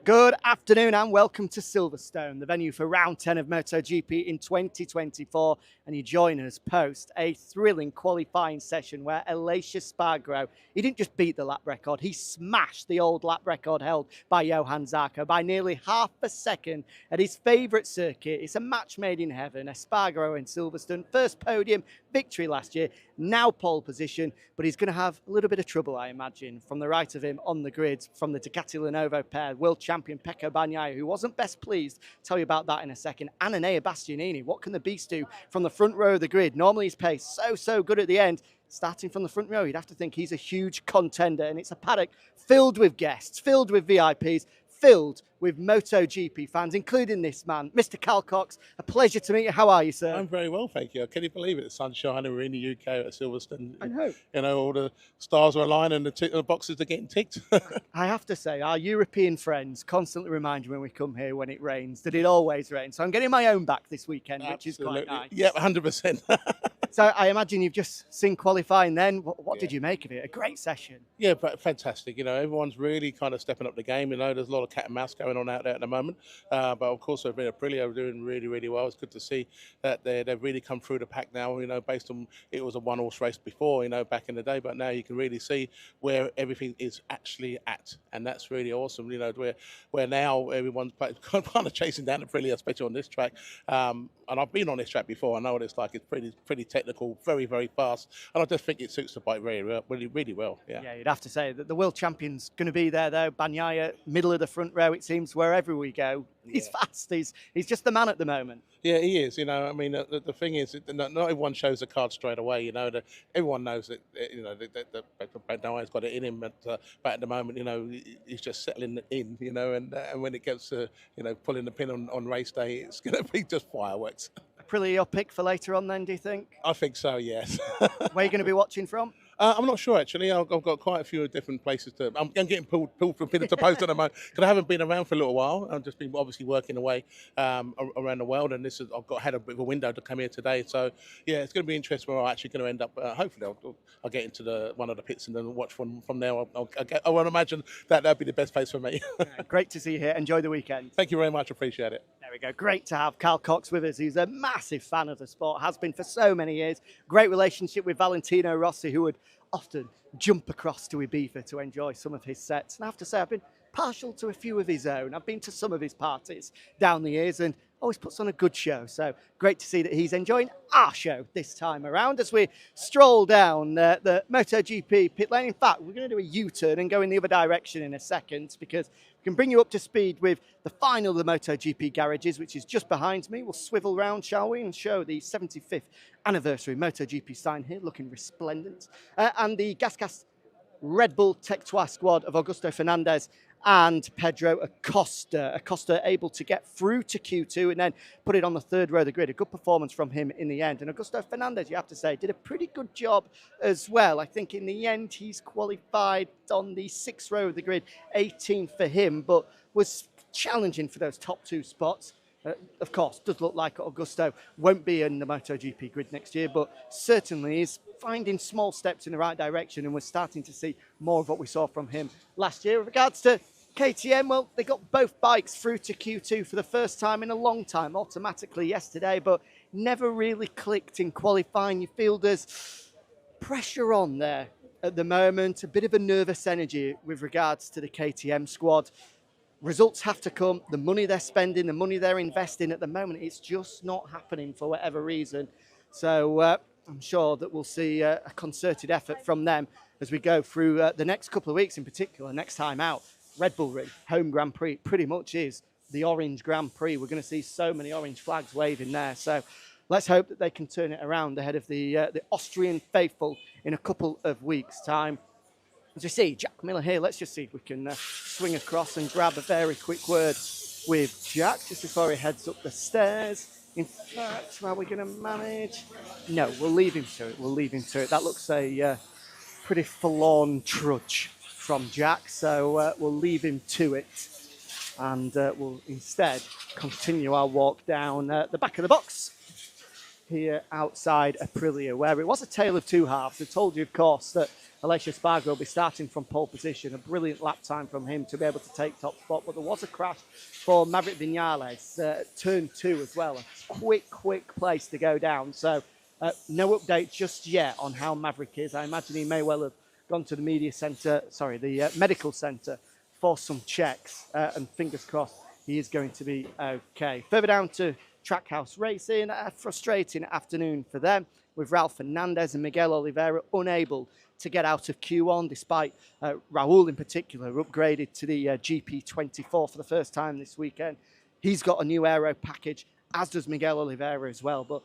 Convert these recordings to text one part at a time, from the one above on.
Good afternoon and welcome to Silverstone, the venue for round 10 of MotoGP in 2024. And you join us post a thrilling qualifying session where Aleix Espargaro, he didn't just beat the lap record, he smashed the old lap record held by Johann Zarco by nearly half a second at his favourite circuit. It's a match made in heaven. Espargaro in Silverstone, first podium victory last year, now pole position, but he's going to have a little bit of trouble, I imagine, from the right of him on the grid, from the Ducati Lenovo pair, world champion Pecco Bagnaia, who wasn't best pleased. Tell you about that in a second. And Enea Bastianini, what can the beast do from the front row of the grid? Normally his pace so good at the end. Starting from the front row, you'd have to think he's a huge contender, and it's a paddock filled with guests, filled with VIPs, filled with MotoGP fans, including this man, Mr. Cal Cox. A pleasure to meet you. How are you, sir? I'm very well, thank you. Can you believe it? The sun's shining. We're in the UK at Silverstone. I know. You know, all the stars are aligned and the boxes are getting ticked. I have to say, our European friends constantly remind me when we come here when it rains that it always rains. So I'm getting my own back this weekend, which is quite nice. Yeah, 100%. So I imagine you've just seen qualifying then. What did you make of it? A great session. Yeah, but fantastic. You know, everyone's really kind of stepping up the game. You know, there's a lot of cat and mouse going on out there at the moment. But of course, Aprilia are doing really well. It's good to see that they've really come through the pack now, you know, based on it was a one-horse race before, you know, back in the day. But now you can really see where everything is actually at. And that's really awesome, you know, where now everyone's kind of chasing down Aprilia, especially on this track. And I've been on this track before. I know what it's like. It's pretty technical, very fast. And I just think it suits the bike really well. Yeah, you'd have to say that the world champion's going to be there, though. Bagnaia, middle of the front row, it seems, wherever we go. He's fast. He's just the man at the moment. Yeah, he is. You know, I mean, the thing is, not everyone shows the card straight away. You know, everyone knows that. You know, that Bagnaia's got it in him, but at the moment, you know, he's just settling in. You know, and when it gets to pulling the pin on race day, it's going to be just fireworks. Aprilia your pick for later on, then? Do you think? I think so. Yes. Where are you going to be watching from? I'm not sure actually. I've got quite a few different places to. I'm getting pulled from pillar to post at the moment because I haven't been around for a little while. I've just been obviously working away around the world, and had a bit of a window to come here today. So yeah, it's going to be interesting where I'm actually going to end up. Hopefully, I'll get into one of the pits and then watch from there. I would imagine that'd be the best place for me. Great to see you here. Enjoy the weekend. Thank you very much. Appreciate it. There we go. Great to have Cal Cox with us. He's a massive fan of the sport, has been for so many years. Great relationship with Valentino Rossi, who would often jump across to Ibiza to enjoy some of his sets. And I have to say, I've been partial to a few of his own. I've been to some of his parties down the years and always puts on a good show. So great to see that he's enjoying our show this time around as we stroll down the MotoGP pit lane. In fact, we're going to do a U-turn and go in the other direction in a second because we can bring you up to speed with the final of the MotoGP garages, which is just behind me. We'll swivel round, shall we, and show the 75th anniversary MotoGP sign here, looking resplendent. And the GasGas Red Bull Tech 3 squad of Augusto Fernandez and Pedro Acosta. Acosta able to get through to Q2 and then put it on the third row of the grid. A good performance from him in the end. And Augusto Fernandez, you have to say, did a pretty good job as well. I think in the end he's qualified on the sixth row of the grid, 18th for him, but was challenging for those top two spots. Of course, does look like Augusto won't be in the MotoGP grid next year, but certainly is finding small steps in the right direction, and we're starting to see more of what we saw from him last year. With regards to KTM, well, they got both bikes through to Q2 for the first time in a long time, automatically yesterday, but never really clicked in qualifying. You feel there's pressure on there at the moment, a bit of a nervous energy with regards to the KTM squad. Results have to come. The money they're spending, the money they're investing at the moment, it's just not happening for whatever reason. So I'm sure that we'll see a concerted effort from them as we go through the next couple of weeks in particular. Next time out, Red Bull Ring, home Grand Prix, pretty much is the Orange Grand Prix. We're going to see so many orange flags waving there. So let's hope that they can turn it around ahead of the Austrian faithful in a couple of weeks' time. As you see, Jack Miller here. Let's just see if we can swing across and grab a very quick word with Jack just before he heads up the stairs. In fact, how are we going to manage? No, we'll leave him to it. We'll leave him to it. That looks a pretty forlorn trudge from Jack, so we'll leave him to it. And we'll instead continue our walk down the back of the box here outside Aprilia, where it was a tale of two halves. I told you, of course, that Aleix Espargaro will be starting from pole position. A brilliant lap time from him to be able to take top spot. But there was a crash for Maverick Vinales, turn 2 as well. A quick place to go down. So no update just yet on how Maverick is. I imagine he may well have gone to the the medical centre for some checks. And fingers crossed he is going to be okay. Further down to Trackhouse Racing, a frustrating afternoon for them, with Ralph Fernandez and Miguel Oliveira unable to get out of Q1, despite Raul in particular upgraded to the GP24 for the first time this weekend. He's got a new aero package, as does Miguel Oliveira as well, but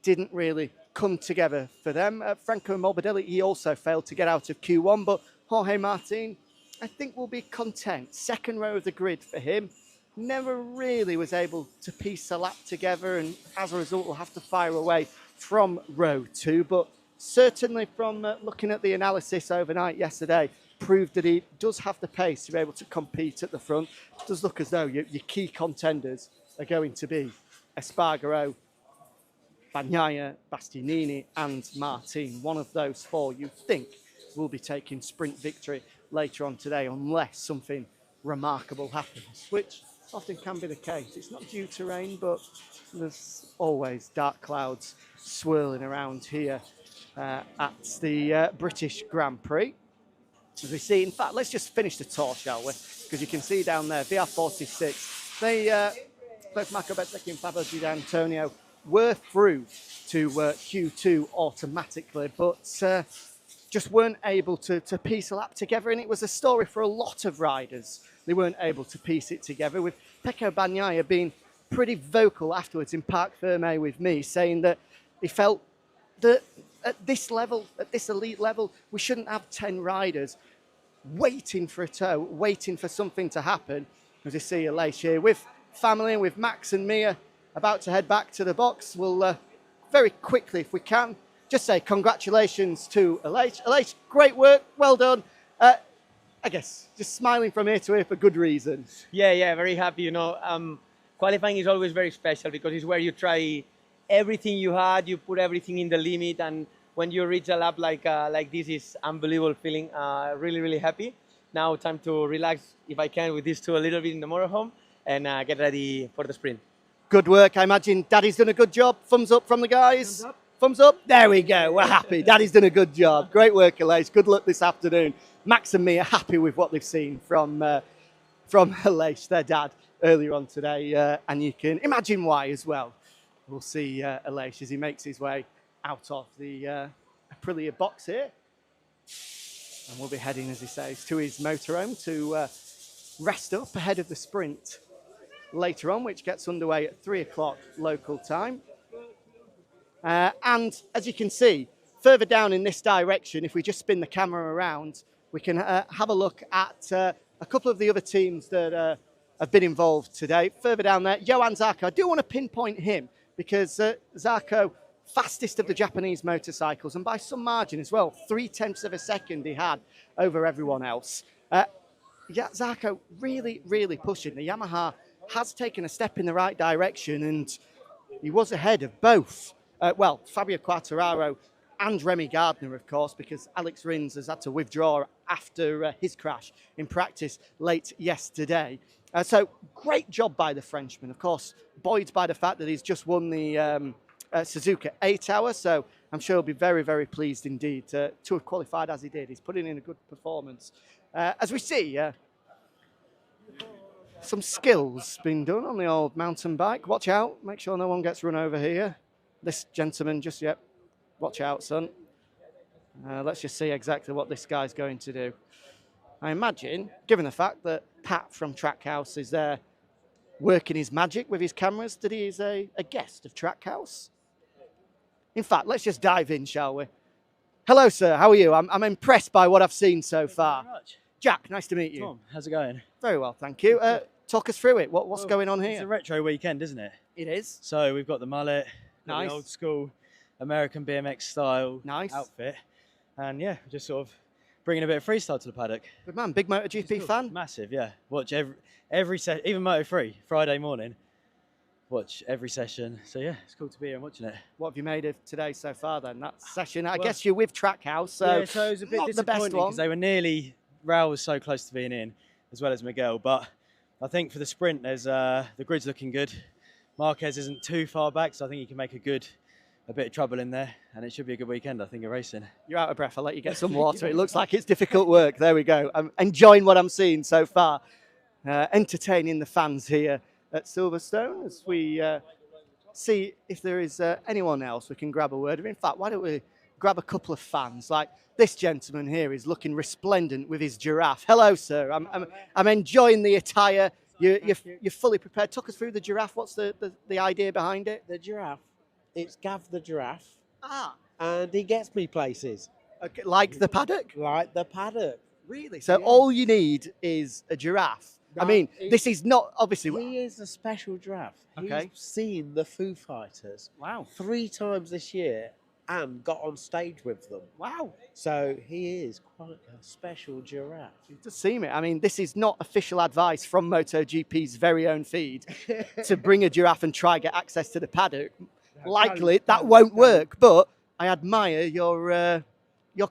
didn't really come together for them. Franco Morbidelli, he also failed to get out of Q1, but Jorge Martin, I think, will be content. Second row of the grid for him. Never really was able to piece a lap together, and as a result will have to fire away from row 2. But certainly from looking at the analysis overnight yesterday, proved that he does have the pace to be able to compete at the front. It does look as though your key contenders are going to be Espargaro, Bagnaia, Bastianini and Martin. One of those 4 you think will be taking sprint victory later on today, unless something remarkable happens, which often can be the case. It's not due to rain, but there's always dark clouds swirling around here at the British Grand Prix. As we see, in fact, let's just finish the tour, shall we? Because you can see down there, VR46, both Marco Bezzecchi and Fabio Di Antonio were through to Q2 automatically, but just weren't able to piece a lap together, and it was a story for a lot of riders. They weren't able to piece it together, with Pecco Bagnaia being pretty vocal afterwards in Parc Fermé with me, saying that he felt that at this level, at this elite level, we shouldn't have 10 riders waiting for a tow, waiting for something to happen. As you see Aleix here with family and with Max and Mia about to head back to the box. We'll very quickly, if we can, just say congratulations to Aleix. Aleix, great work, well done. I guess just smiling from ear to ear for good reason. Yeah, very happy. You know, qualifying is always very special because it's where you try everything you had, you put everything in the limit, and when you reach a lap like this, is unbelievable feeling. Really happy. Now time to relax, if I can, with these 2 a little bit in the motorhome and get ready for the sprint. Good work. I imagine Daddy's done a good job. Thumbs up from the guys. Thumbs up. Thumbs up. There we go. We're happy. Daddy's done a good job. Great work, Aleix. Good luck this afternoon. Max and me are happy with what they've seen from Aleix, their dad, earlier on today, and you can imagine why as well. We'll see Aleix as he makes his way out of the Aprilia box here, and we'll be heading, as he says, to his motorhome to rest up ahead of the sprint later on, which gets underway at 3 o'clock local time. And as you can see, further down in this direction, if we just spin the camera around, we can have a look at a couple of the other teams that have been involved today. Further down there, Johann Zarco. I do want to pinpoint him because Zarco, fastest of the Japanese motorcycles, and by some margin as well, 0.3 of a second he had over everyone else. Zarco really pushing. The Yamaha has taken a step in the right direction, and he was ahead of both. Fabio Quartararo and Remy Gardner, of course, because Alex Rins has had to withdraw after his crash in practice late yesterday. So great job by the Frenchman, of course, buoyed by the fact that he's just won the Suzuka 8-hour, so I'm sure he'll be very pleased indeed to have qualified as he did. He's putting in a good performance. As we see, some skills being done on the old mountain bike. Watch out, make sure no one gets run over here. This gentleman just yet. Watch out, son. Let's just see exactly what this guy's going to do. I imagine, given the fact that Pat from Trackhouse is there working his magic with his cameras, that he is a guest of Trackhouse. In fact, let's just dive in, shall we? Hello, sir. How are you? I'm impressed by what I've seen so far. Thank you very much. Jack, nice to meet you. Tom, how's it going? Very well, thank you. Talk us through it. What's going on here? It's a retro weekend, isn't it? It is. So we've got the mullet, Nice. the old school American BMX style Nice. outfit, and yeah, just sort of bringing a bit of freestyle to the paddock. Good man. Big MotoGP fan? Massive, yeah. Watch every set, even Moto3, Friday morning. watch every session. So yeah, it's cool to be here and watching it. What have you made of today so far then? That session, I guess you're with Trackhouse, so, yeah, so it was a bit not the best disappointing one. because they were nearly, Raul was so close to being in, as well as Miguel. But I think for the sprint, there's the grid's looking good. Marquez isn't too far back, so I think he can make a bit of trouble in there, and it should be a good weekend, I think, of racing. You're out of breath. I'll let you get some water. It looks like it's difficult work. There we go. I'm enjoying what I'm seeing so far. Entertaining the fans here at Silverstone as we see if there is anyone else we can grab a word of. In fact, why don't we grab a couple of fans? Like this gentleman here is looking resplendent with his giraffe. Hello, sir. I'm enjoying the attire. You're fully prepared. Talk us through the giraffe. What's the idea behind it? The giraffe. It's Gav the giraffe, Ah, and he gets me places okay, like the paddock. like the paddock. Really? So Yeah. all you need is a giraffe. I mean, It- this is not obviously. He is a special giraffe. Okay. He's seen the Foo Fighters Wow! 3 times this year and got on stage with them. Wow! So he is quite a special giraffe. It does seem it. I mean, this is not official advice from MotoGP's very own feed to bring a giraffe and try get access to the paddock. Likely that won't work, but I admire your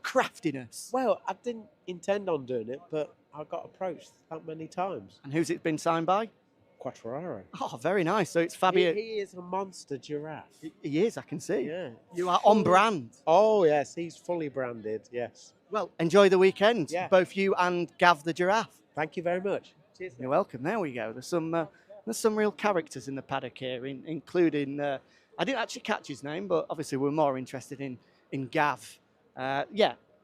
craftiness. Well, I didn't intend on doing it, but I got approached that many times. And who's it been signed by? Quattraro. Oh, very nice. So it's Fabio. He is a monster giraffe. He is, I can see. Yeah. You are on brand. Oh, yes, he's fully branded, yes. Well, enjoy the weekend, Yeah. both you and Gav the giraffe. Thank you very much. Cheers. You're welcome. There we go. There's some real characters in the paddock here, including. I didn't actually catch his name, but obviously we're more interested in Gav.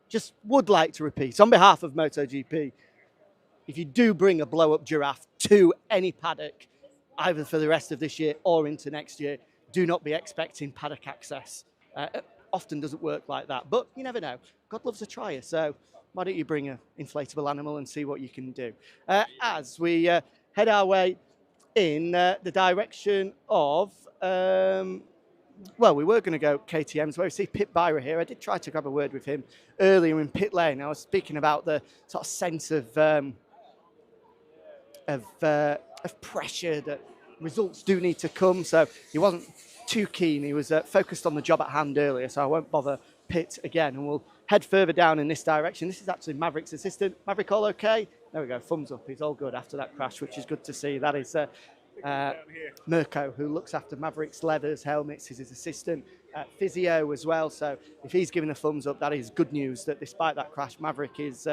Just would like to repeat on behalf of MotoGP, if you do bring a blow-up giraffe to any paddock, either for the rest of this year or into next year, do not be expecting paddock access. It often doesn't work like that, but you never know. God loves a trier, so why don't you bring an inflatable animal and see what you can do? As we head our way in the direction of, we were going to go KTM's, where we see Pit Byra here. I did try to grab a word with him earlier in pit lane. I was speaking about the sort of sense of pressure that results do need to come. So he wasn't too keen. He was focused on the job at hand earlier, so I won't bother Pit again. And we'll head further down in this direction. This is actually Maverick's assistant. Maverick, all okay? There we go, thumbs up. He's all good after that crash, which is good to see. That is Mirko, who looks after Maverick's leathers, helmets, is his assistant, physio as well. So if he's giving a thumbs up, that is good news that despite that crash, Maverick is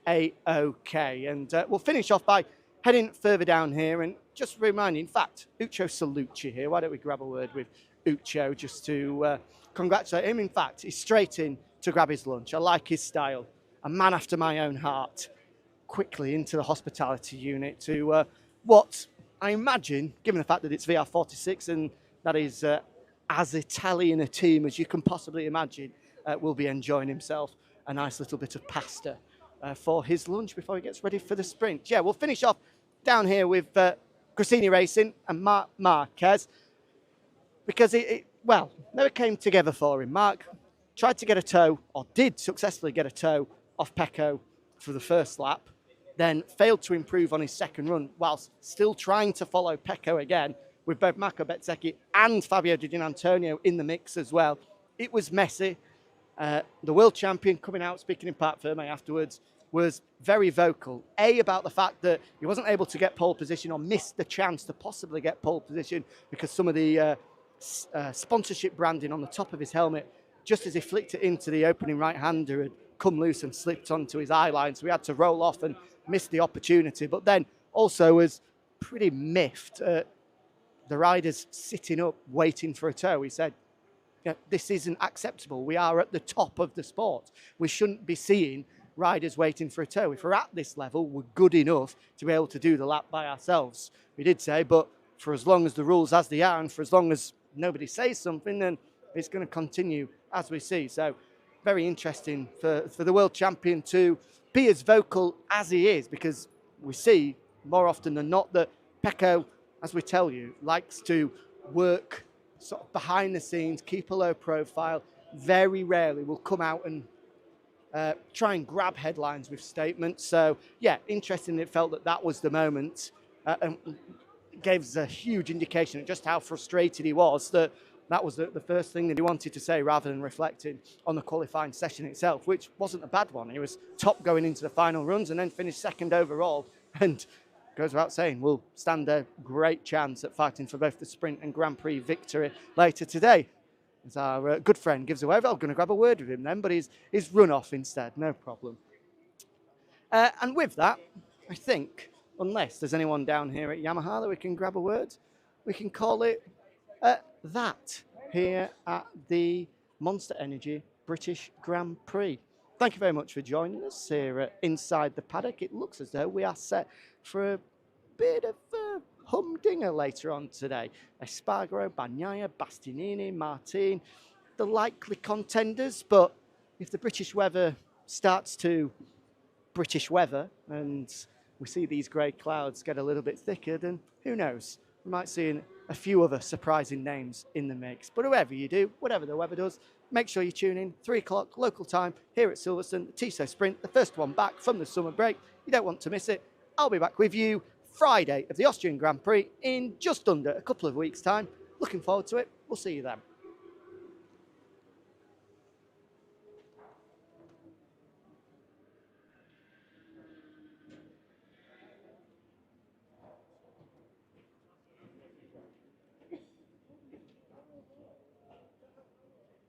A-OK. And we'll finish off by heading further down here and just reminding, in fact, Ucho Salucci here. Why don't we grab a word with Ucho just to congratulate him? In fact, he's straight in to grab his lunch. I like his style. A man after my own heart. Quickly into the hospitality unit to what I imagine, given the fact that it's VR46 and that is as Italian a team as you can possibly imagine, will be enjoying himself a nice little bit of pasta for his lunch before he gets ready for the sprint. Yeah, we'll finish off down here with Grassini Racing and Marc Marquez, because it never came together for him. Marc tried to get a toe, or did successfully get a toe off Pecco for the first lap, then failed to improve on his second run whilst still trying to follow Pecco again with both Marco Bezzecchi and Fabio Di Giannantonio in the mix as well. It was messy. The world champion coming out, speaking in Parc Ferme afterwards, was very vocal, about the fact that he wasn't able to get pole position or missed the chance to possibly get pole position because some of the sponsorship branding on the top of his helmet, just as he flicked it into the opening right-hander, had come loose and slipped onto his eye line. So he had to roll off and miss the opportunity. But then also was pretty miffed at the riders sitting up waiting for a tow. He said, this isn't acceptable. We are at the top of the sport. We shouldn't be seeing riders waiting for a tow. If we're at this level, we're good enough to be able to do the lap by ourselves. We did say, but for as long as the rules as they are and for as long as nobody says something, then it's going to continue as we see. So very interesting for the world champion to be as vocal as he is, because we see more often than not that Pecco, as we tell you, likes to work sort of behind the scenes, keep a low profile, very rarely will come out and try and grab headlines with statements. So yeah, interesting. It felt that was the moment. And gave us a huge indication of just how frustrated he was that was the first thing that he wanted to say, rather than reflecting on the qualifying session itself, which wasn't a bad one. He was top going into the final runs and then finished second overall, and goes without saying, will stand a great chance at fighting for both the sprint and Grand Prix victory later today. As our good friend gives away, I'm going to grab a word with him then, but he's run off instead, no problem. And with that, I think, unless there's anyone down here at Yamaha that we can grab a word, we can call it that here at the Monster Energy British Grand Prix. Thank you very much for joining us here at Inside the Paddock. It looks as though we are set for a bit of a humdinger later on today. Espargaro, Bagnaia, Bastianini, Martin, the likely contenders, but if the British weather starts to British weather and we see these grey clouds get a little bit thicker, then who knows? We might see a few other surprising names in the mix. But whoever you do, whatever the weather does, make sure you tune in, 3 o'clock local time here at Silverstone, the Tissot Sprint, the first one back from the summer break. You don't want to miss it. I'll be back with you Friday of the Austrian Grand Prix in just under a couple of weeks' time. Looking forward to it. We'll see you then.